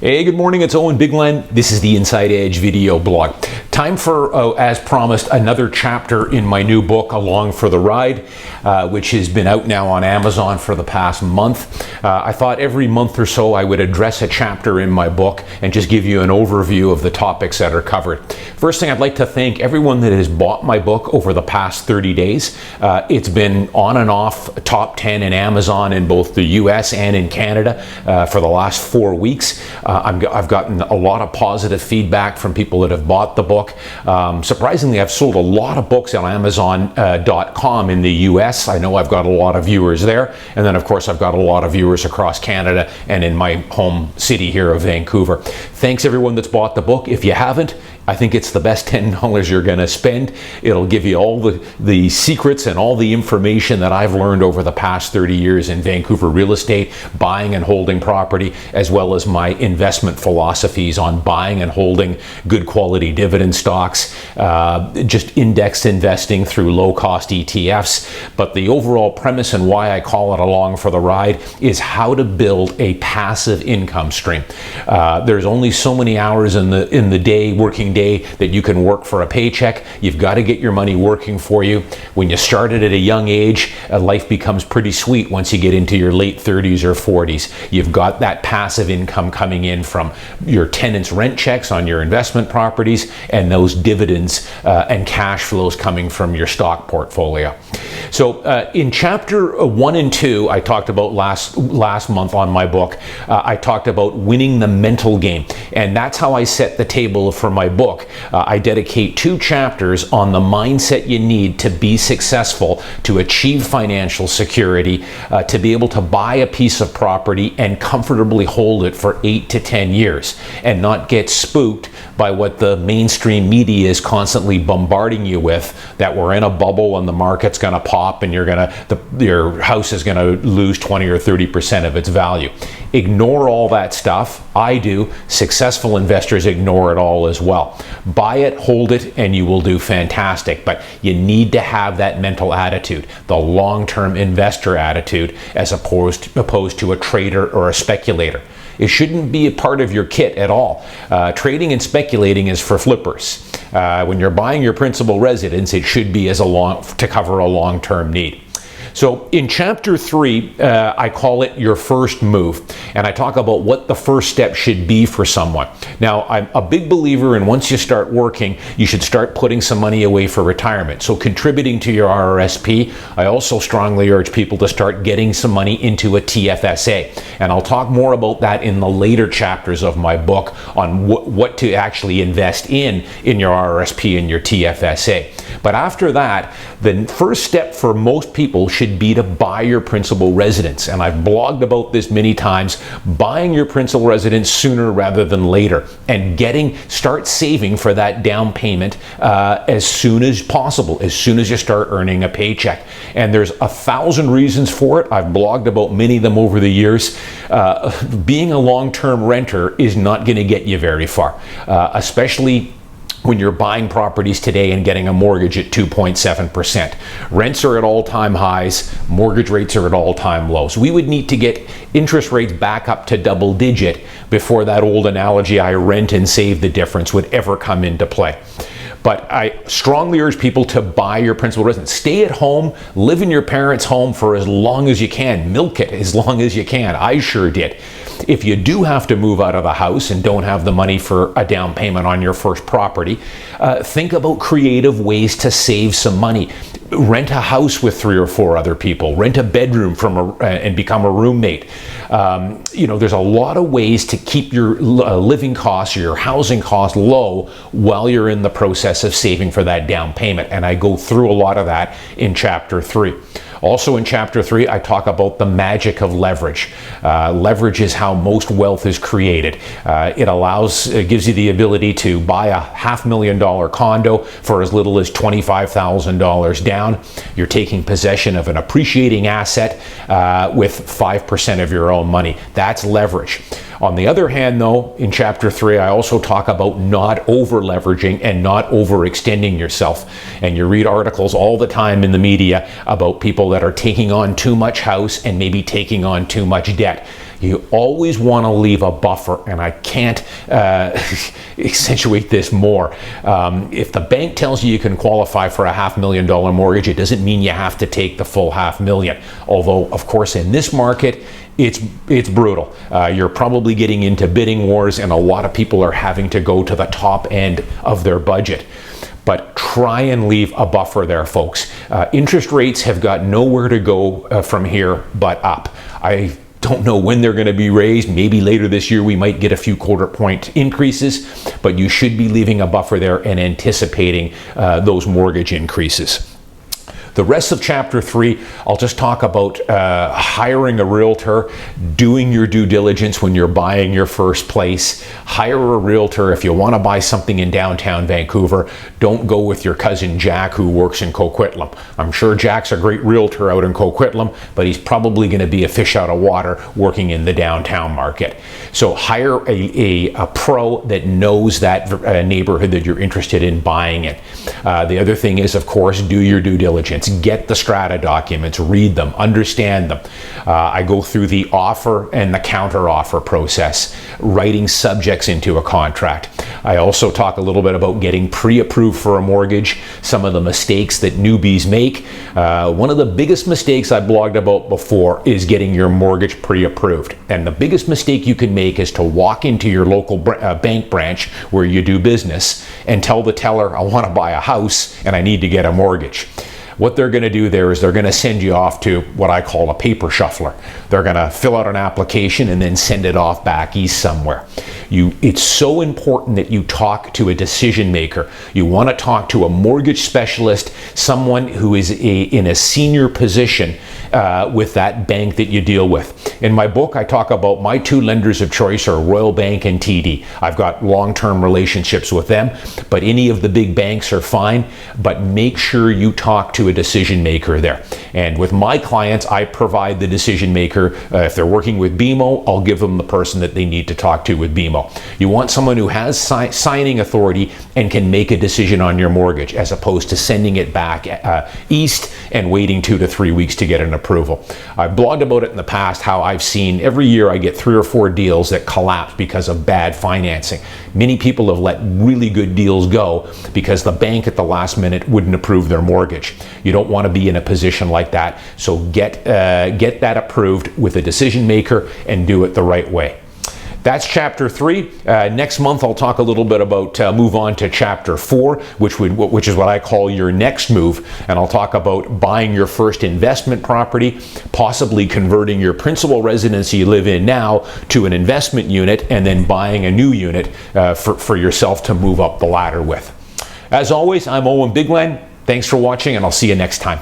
Hey, good morning, it's Owen Bigland. This is the Inside Edge video blog. Time for, as promised, another chapter in my new book, Along for the Ride, which has been out now on Amazon for the past month. I thought every month or so I would address a chapter in my book and just give you an overview of the topics that are covered. First thing, I'd like to thank everyone that has bought my book over the past 30 days. It's been on and off top 10 in Amazon in both the US and in Canada for the last 4 weeks. I've gotten a lot of positive feedback from people that have bought the book. Surprisingly, I've sold a lot of books on Amazon.com in the US. I know I've got a lot of viewers there. And then, of course, I've got a lot of viewers across Canada and in my home city here of Vancouver. Thanks everyone that's bought the book. If you haven't, I think it's the best $10 you're going to spend. It'll give you all the secrets and all the information that I've learned over the past 30 years in Vancouver real estate, buying and holding property, as well as my investment philosophies on buying and holding good quality dividend stocks, just index investing through low-cost ETFs. But the overall premise and why I call it Along for the Ride is how to build a passive income stream. There's only so many hours in the day, working day, that you can work for a paycheck. You've got to get your money working for you. When you started at a young age, life becomes pretty sweet once you get into your late 30s or 40s. You've got that passive income coming in from your tenants' rent checks on your investment properties and those dividends and cash flows coming from your stock portfolio. So in chapter 1 and 2, I talked about last month on my book, I talked about winning the mental game. And that's how I set the table for my book. I dedicate 2 chapters on the mindset you need to be successful, to achieve financial security, to be able to buy a piece of property and comfortably hold it for 8 to 10 years and not get spooked by what the mainstream media is constantly bombarding you with, that we're in a bubble and the market's going to pop and your house is going to lose 20 or 30% of its value. Ignore all that stuff. I do. Successful investors ignore it all as well. Buy it, hold it, and you will do fantastic. But you need to have that mental attitude, the long-term investor attitude, as opposed to a trader or a speculator. It shouldn't be a part of your kit at all. Trading and speculating is for flippers. When you're buying your principal residence, it should be to cover a long-term need. So in chapter 3, I call it Your First Move, and I talk about what the first step should be for someone. Now, I'm a big believer in once you start working, you should start putting some money away for retirement. So contributing to your RRSP, I also strongly urge people to start getting some money into a TFSA. And I'll talk more about that in the later chapters of my book on what to actually invest in your RRSP and your TFSA. But after that, the first step for most people should be to buy your principal residence. And I've blogged about this many times, buying your principal residence sooner rather than later, and start saving for that down payment as soon as possible, as soon as you start earning a paycheck. And there's 1,000 reasons for it. I've blogged about many of them over the years. Being a long-term renter is not going to get you very far, especially when you're buying properties today and getting a mortgage at 2.7%. Rents are at all-time highs, mortgage rates are at all-time lows. We would need to get interest rates back up to double-digit before that old analogy, I rent and save the difference, would ever come into play. But I strongly urge people to buy your principal residence. Stay at home, live in your parents' home for as long as you can. Milk it as long as you can. I sure did. If you do have to move out of the house and don't have the money for a down payment on your first property, think about creative ways to save some money. Rent a house with 3 or 4 other people. Rent a bedroom and become a roommate. There's a lot of ways to keep your living costs or your housing costs low while you're in the process of saving for that down payment. And I go through a lot of that in chapter 3. Also in chapter 3, I talk about the magic of leverage. Leverage is how most wealth is created. It gives you the ability to buy a $500,000 condo for as little as $25,000 down. You're taking possession of an appreciating asset with 5% of your own money. That's leverage. On the other hand, though, in chapter 3, I also talk about not over-leveraging and not overextending yourself. And you read articles all the time in the media about people that are taking on too much house and maybe taking on too much debt. You always want to leave a buffer, and I can't accentuate this more. If the bank tells you can qualify for a $500,000 mortgage, it doesn't mean you have to take the full $500,000. Although, of course, in this market, it's brutal. You're probably getting into bidding wars, and a lot of people are having to go to the top end of their budget. But try and leave a buffer there, folks. Interest rates have got nowhere to go from here but up. I don't know when they're going to be raised. Maybe later this year we might get a few quarter point increases, but you should be leaving a buffer there and anticipating those mortgage increases. The rest of Chapter 3, I'll just talk about hiring a realtor, doing your due diligence when you're buying your first place. Hire a realtor if you want to buy something in downtown Vancouver. Don't go with your cousin Jack who works in Coquitlam. I'm sure Jack's a great realtor out in Coquitlam, but he's probably going to be a fish out of water working in the downtown market. So hire a pro that knows that neighborhood that you're interested in buying in. The other thing is, of course, do your due diligence. Get the strata documents, read them, understand them. I go through the offer and the counter offer process, writing subjects into a contract. I also talk a little bit about getting pre-approved for a mortgage, some of the mistakes that newbies make. One of the biggest mistakes I blogged about before is getting your mortgage pre-approved. And the biggest mistake you can make is to walk into your local bank branch where you do business and tell the teller, I want to buy a house and I need to get a mortgage. What they're going to do there is they're going to send you off to what I call a paper shuffler. They're going to fill out an application and then send it off back east somewhere. It's so important that you talk to a decision maker. You want to talk to a mortgage specialist, someone who is in a senior position with that bank that you deal with. In my book, I talk about my two lenders of choice are Royal Bank and TD. I've got long-term relationships with them, but any of the big banks are fine. But make sure you talk to a decision maker there. And with my clients, I provide the decision maker. If they're working with BMO, I'll give them the person that they need to talk to with BMO. You want someone who has signing authority and can make a decision on your mortgage, as opposed to sending it back east and waiting 2 to 3 weeks to get an approval. I've blogged about it in the past, how I've seen every year I get 3 or 4 deals that collapse because of bad financing. Many people have let really good deals go because the bank at the last minute wouldn't approve their mortgage. You don't want to be in a position like that, so get that approved with a decision maker and do it the right way. That's Chapter 3. Next month I'll talk a little bit about, move on to Chapter 4, which is what I call your next move, and I'll talk about buying your first investment property, possibly converting your principal residence you live in now to an investment unit, and then buying a new unit for yourself to move up the ladder with. As always, I'm Owen Bigland. Thanks for watching, and I'll see you next time.